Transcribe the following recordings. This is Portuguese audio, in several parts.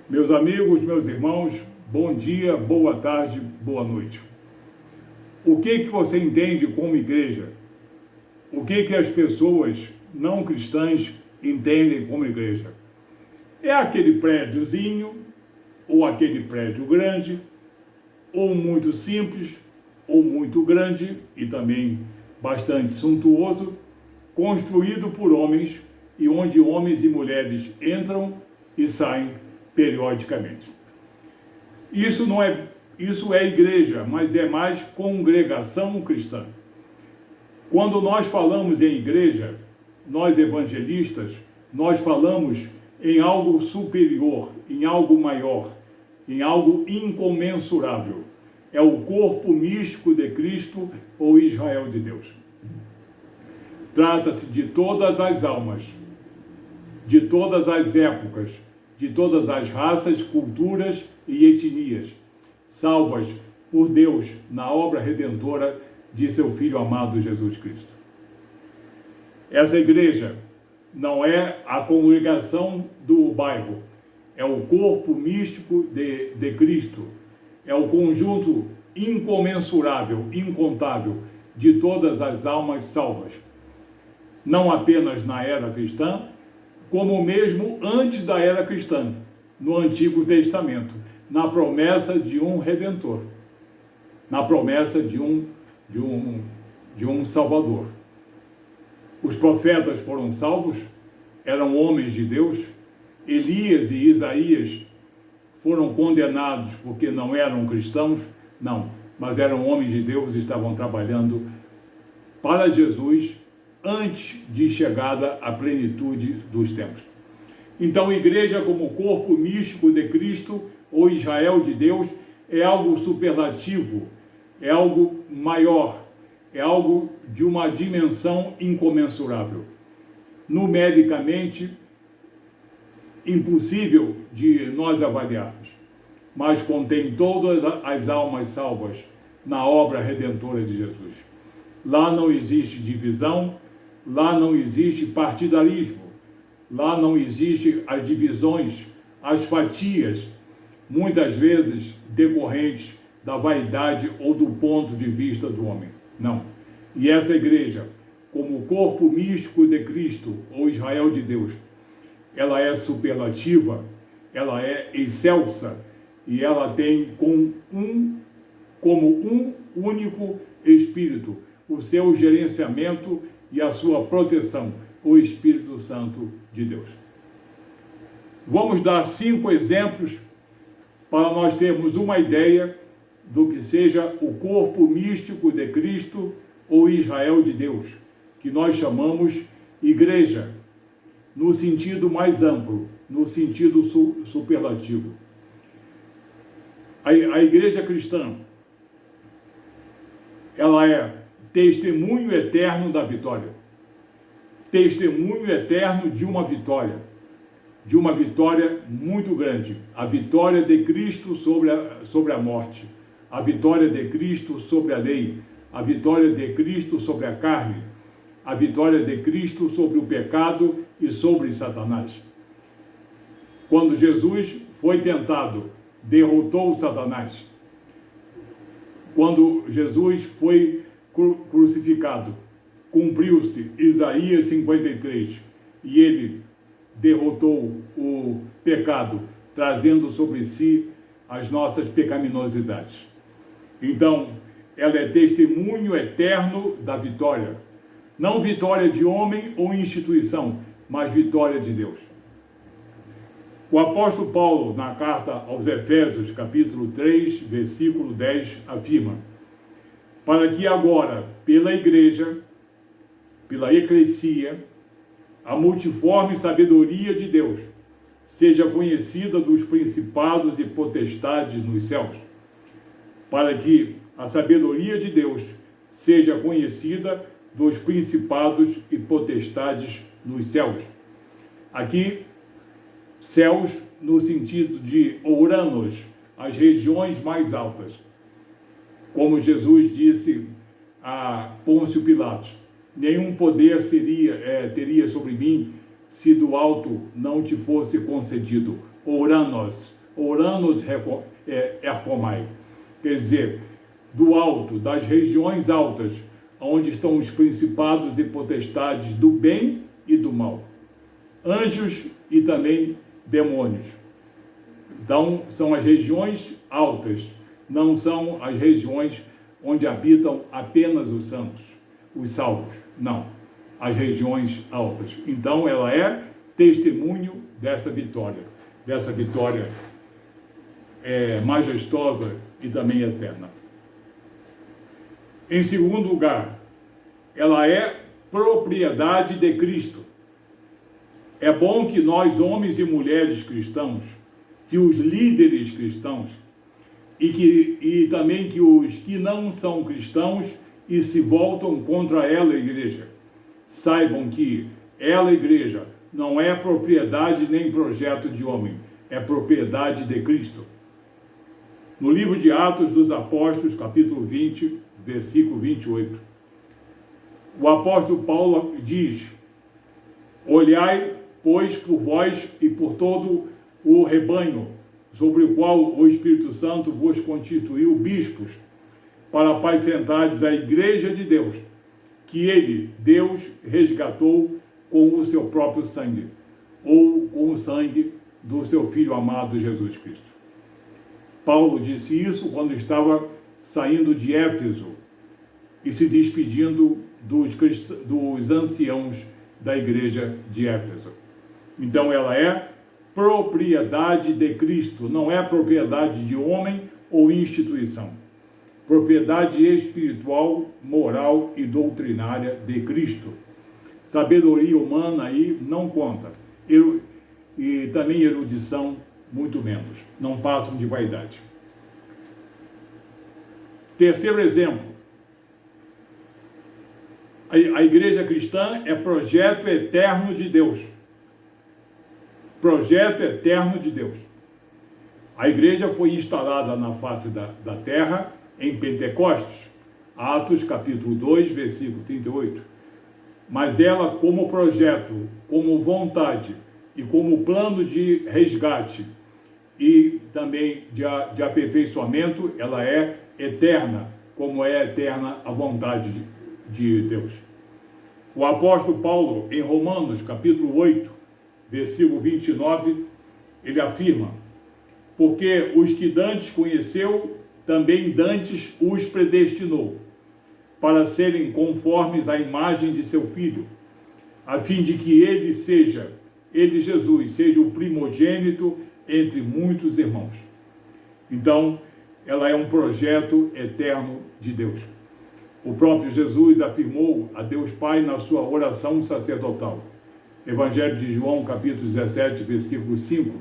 Meus amigos, meus irmãos, bom dia, boa tarde, boa noite. O que você entende como igreja? O que as pessoas não cristãs entendem como igreja? É aquele prédiozinho, ou aquele prédio grande, ou muito simples, ou muito grande e também bastante suntuoso, construído por homens e onde homens e mulheres entram e saem periodicamente. Isso é igreja, mas é mais congregação cristã. Quando nós falamos em igreja, nós evangelistas, nós falamos em algo superior, em algo maior, em algo incomensurável. É o corpo místico de Cristo ou Israel de Deus. Trata-se de todas as almas, de todas as épocas, de todas as raças, culturas e etnias, salvas por Deus na obra redentora de seu Filho amado Jesus Cristo. Essa igreja não é a congregação do bairro, é o corpo místico de Cristo, é o conjunto incomensurável, incontável de todas as almas salvas, não apenas na era cristã, como mesmo antes da era cristã, no Antigo Testamento, na promessa de um Redentor, na promessa de um Salvador. Os profetas foram salvos, eram homens de Deus. Elias e Isaías foram condenados porque não eram cristãos? Não, mas eram homens de Deus e estavam trabalhando para Jesus antes de chegada à plenitude dos tempos. Então, igreja como corpo místico de Cristo ou Israel de Deus é algo superlativo, é algo maior, é algo de uma dimensão incomensurável, numericamente impossível de nós avaliarmos, mas contém todas as almas salvas na obra redentora de Jesus. Lá não existe divisão, lá não existe partidarismo, lá não existe as divisões, as fatias, muitas vezes decorrentes da vaidade ou do ponto de vista do homem. Não. E essa igreja, como como místico de Cristo ou Israel de Deus, ela é superlativa, ela é excelsa e ela tem como um único Espírito o seu gerenciamento e a sua proteção, o Espírito Santo de Deus. Vamos dar 5 exemplos para nós termos uma ideia do que seja o corpo místico de Cristo ou Israel de Deus, que nós chamamos igreja, no sentido mais amplo, no sentido superlativo. A igreja cristã, ela é testemunho eterno da vitória. Testemunho eterno de uma vitória muito grande, a vitória de Cristo sobre a morte, a vitória de Cristo sobre a lei, a vitória de Cristo sobre a carne, a vitória de Cristo sobre o pecado e sobre Satanás. Quando Jesus foi tentado, derrotou Satanás. Quando Jesus foi crucificado, cumpriu-se Isaías 53, e ele derrotou o pecado, trazendo sobre si as nossas pecaminosidades. Então, ela é testemunho eterno da vitória. Não vitória de homem ou instituição, mas vitória de Deus. O apóstolo Paulo, na carta aos Efésios, capítulo 3, versículo 10, afirma: para que agora, pela igreja, pela eclesia, a multiforme sabedoria de Deus seja conhecida dos principados e potestades nos céus, para que a sabedoria de Deus seja conhecida dos principados e potestades nos céus. Aqui, céus no sentido de Ouranos, as regiões mais altas. Como Jesus disse a Pôncio Pilatos: nenhum poder teria sobre mim se do alto não te fosse concedido. Ouranos, oranos ercomai, quer dizer, do alto, das regiões altas, onde estão os principados e potestades do bem e do mal, anjos e também demônios. Então, são as regiões altas, não são as regiões onde habitam apenas os santos, os salvos, não, as regiões altas. Então, ela é testemunho dessa vitória majestosa e também eterna. Em segundo lugar, ela é propriedade de Cristo. É bom que nós, homens e mulheres cristãos, que os líderes cristãos, e também que os que não são cristãos e se voltam contra ela, a igreja, saibam que ela, a igreja, não é propriedade nem projeto de homem, é propriedade de Cristo. No livro de Atos dos Apóstolos, capítulo 20, versículo 28, o apóstolo Paulo diz: olhai, pois, por vós e por todo o rebanho, sobre o qual o Espírito Santo vos constituiu bispos, para apacentardes a igreja de Deus, que ele, Deus, resgatou com o seu próprio sangue, ou com o sangue do seu Filho amado Jesus Cristo. Paulo disse isso quando estava saindo de Éfeso e se despedindo dos anciãos da igreja de Éfeso. Então ela é propriedade de Cristo, não é propriedade de homem ou instituição. Propriedade espiritual, moral e doutrinária de Cristo. Sabedoria humana aí não conta. E também erudição, muito menos. Não passam de vaidade. Terceiro exemplo. A igreja cristã é projeto eterno de Deus. Projeto eterno de Deus. A igreja foi instalada na face da terra em Pentecostes, Atos capítulo 2, versículo 38. Mas ela, como projeto, como vontade e como plano de resgate e também de aperfeiçoamento, ela é eterna, como é eterna a vontade de Deus. O apóstolo Paulo, em Romanos capítulo 8, versículo 29, ele afirma: porque os que dantes conheceu, também dantes os predestinou, para serem conformes à imagem de seu Filho, a fim de que ele, Jesus, seja o primogênito entre muitos irmãos. Então, ela é um projeto eterno de Deus. O próprio Jesus afirmou a Deus Pai na sua oração sacerdotal. Evangelho de João, capítulo 17, versículo 5.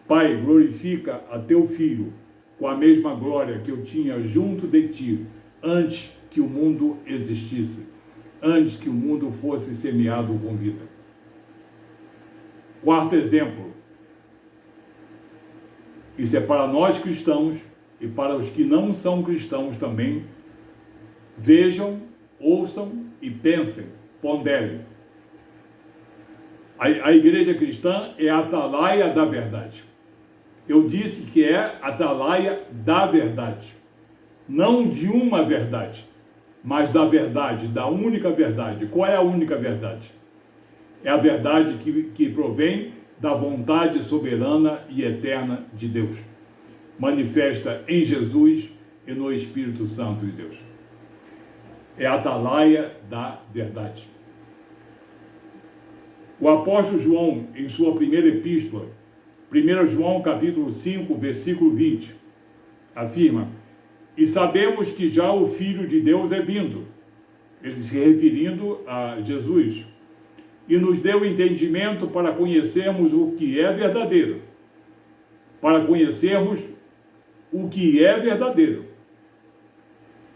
Pai, glorifica a teu Filho com a mesma glória que eu tinha junto de ti, antes que o mundo existisse, antes que o mundo fosse semeado com vida. Quarto exemplo. Isso é para nós cristãos e para os que não são cristãos também. Vejam, ouçam e pensem, ponderem. A igreja cristã é a atalaia da verdade. Eu disse que é atalaia da verdade. Não de uma verdade, mas da verdade, da única verdade. Qual é a única verdade? É a verdade que provém da vontade soberana e eterna de Deus, manifesta em Jesus e no Espírito Santo de Deus. É a atalaia da verdade. O apóstolo João, em sua primeira epístola, 1 João capítulo 5, versículo 20, afirma: e sabemos que já o Filho de Deus é vindo, ele se referindo a Jesus, e nos deu entendimento para conhecermos o que é verdadeiro, para conhecermos o que é verdadeiro.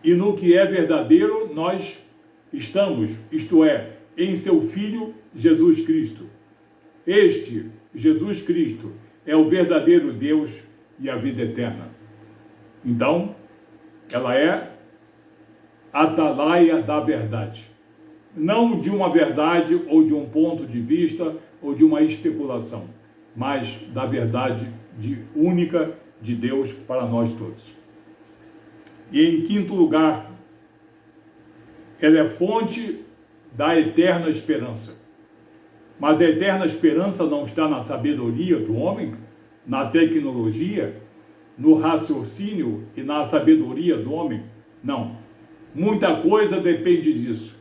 E no que é verdadeiro nós estamos, isto é, em seu Filho Jesus Cristo. Este, Jesus Cristo, é o verdadeiro Deus e a vida eterna. Então, ela é atalaia da verdade. Não de uma verdade ou de um ponto de vista ou de uma especulação. mas da verdade única de Deus para nós todos. E em quinto lugar, ela é fonte da eterna esperança. Mas a eterna esperança não está na sabedoria do homem, na tecnologia, no raciocínio e na sabedoria do homem. Não. Muita coisa depende disso.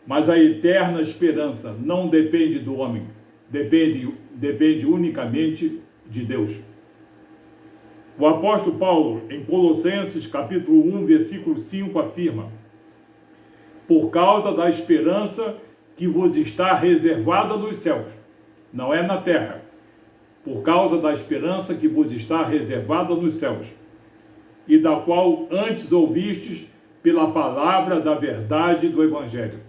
Mas a eterna esperança não depende do homem. Depende unicamente de Deus. O apóstolo Paulo, em Colossenses, capítulo 1, versículo 5, afirma: por causa da esperança que vos está reservada nos céus, não é na terra, por causa da esperança que vos está reservada nos céus, e da qual antes ouvistes pela palavra da verdade do Evangelho.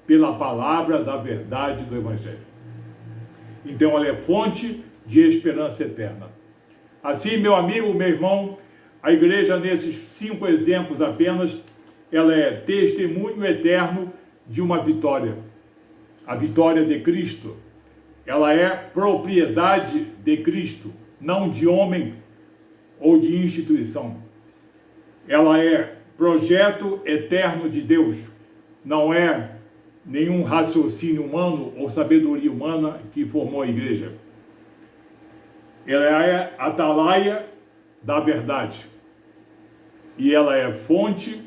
Pela palavra da verdade do Evangelho. Então ela é fonte de esperança eterna. Assim, meu amigo, meu irmão, a igreja, nesses 5 exemplos apenas, ela é testemunho eterno de uma vitória. A vitória de Cristo. Ela é propriedade de Cristo, não de homem ou de instituição. Ela é projeto eterno de Deus, não é nenhum raciocínio humano ou sabedoria humana que formou a igreja. Ela é a atalaia da verdade. E ela é fonte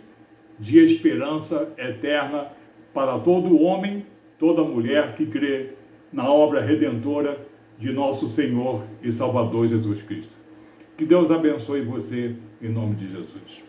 de esperança eterna para todo homem, toda mulher que crê na obra redentora de nosso Senhor e Salvador Jesus Cristo. Que Deus abençoe você em nome de Jesus.